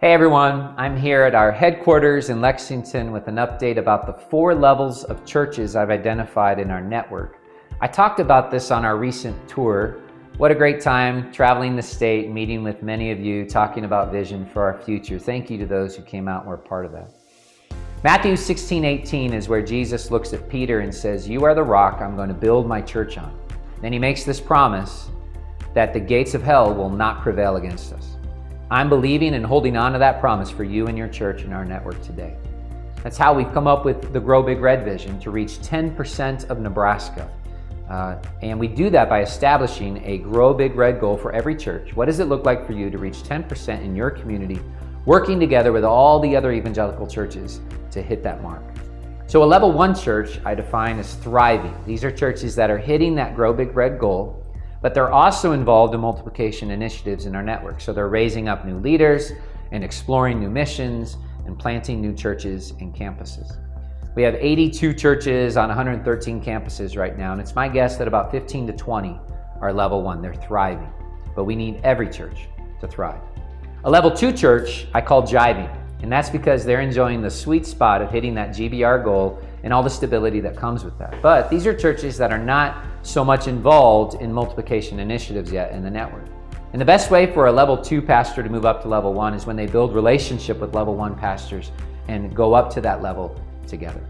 Hey everyone, I'm here at our headquarters in Lexington with an update about the 4 levels of churches I've identified in our network. I talked about this on our recent tour. What a great time traveling the state, meeting with many of you, talking about vision for our future. Thank you to those who came out and were part of that. Matthew 16:18 is where Jesus looks at Peter and says, "You are the rock I'm going to build my church on." Then he makes this promise that the gates of hell will not prevail against us. I'm believing and holding on to that promise for you and your church and our network today. That's how we've come up with the Grow Big Red vision to reach 10% of Nebraska. And we do that by establishing a Grow Big Red goal for every church. What does it look like for you to reach 10% in your community, working together with all the other evangelical churches to hit that mark? So a level 1 church I define as thriving. These are churches that are hitting that Grow Big Red goal, but they're also involved in multiplication initiatives in our network. So they're raising up new leaders and exploring new missions and planting new churches and campuses. We have 82 churches on 113 campuses right now, and it's my guess that about 15 to 20 are level 1. They're thriving, but we need every church to thrive. A level 2 church I call jiving, and that's because they're enjoying the sweet spot of hitting that GBR goal and all the stability that comes with that. But these are churches that are not so much involved in multiplication initiatives yet in the network. And the best way for a level 2 pastor to move up to level 1 is when they build relationship with level 1 pastors and go up to that level together.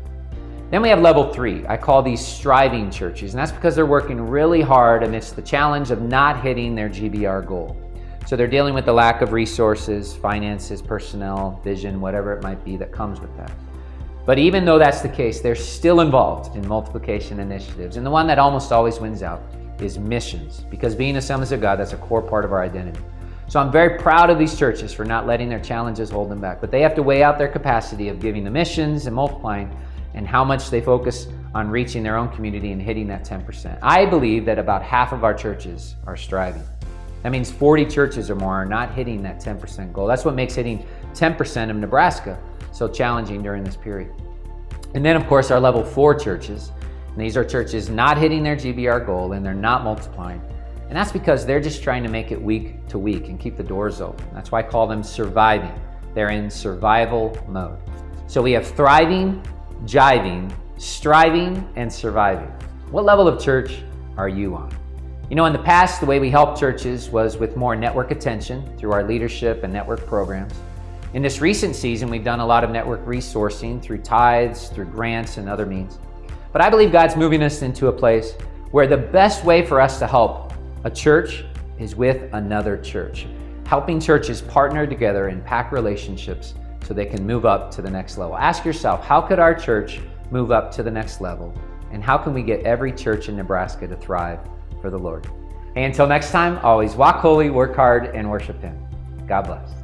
Then we have level 3. I call these striving churches, and that's because they're working really hard amidst the challenge of not hitting their GBR goal. So they're dealing with the lack of resources, finances, personnel, vision, whatever it might be that comes with that. But even though that's the case, they're still involved in multiplication initiatives. And the one that almost always wins out is missions, because being Assemblies of God, that's a core part of our identity. So I'm very proud of these churches for not letting their challenges hold them back. But they have to weigh out their capacity of giving the missions and multiplying and how much they focus on reaching their own community and hitting that 10%. I believe that about half of our churches are striving. That means 40 churches or more are not hitting that 10% goal. That's what makes hitting 10% of Nebraska so challenging during this period. And then of course our level 4 churches, and these are churches not hitting their GBR goal and they're not multiplying. And that's because they're just trying to make it week to week and keep the doors open. That's why I call them surviving. They're in survival mode. So we have thriving, jiving, striving, and surviving. What level of church are you on? You know, in the past, the way we helped churches was with more network attention through our leadership and network programs. In this recent season, we've done a lot of network resourcing through tithes, through grants, and other means. But I believe God's moving us into a place where the best way for us to help a church is with another church, helping churches partner together and pack relationships so they can move up to the next level. Ask yourself, how could our church move up to the next level? And how can we get every church in Nebraska to thrive for the Lord? Hey, until next time, always walk holy, work hard, and worship Him. God bless.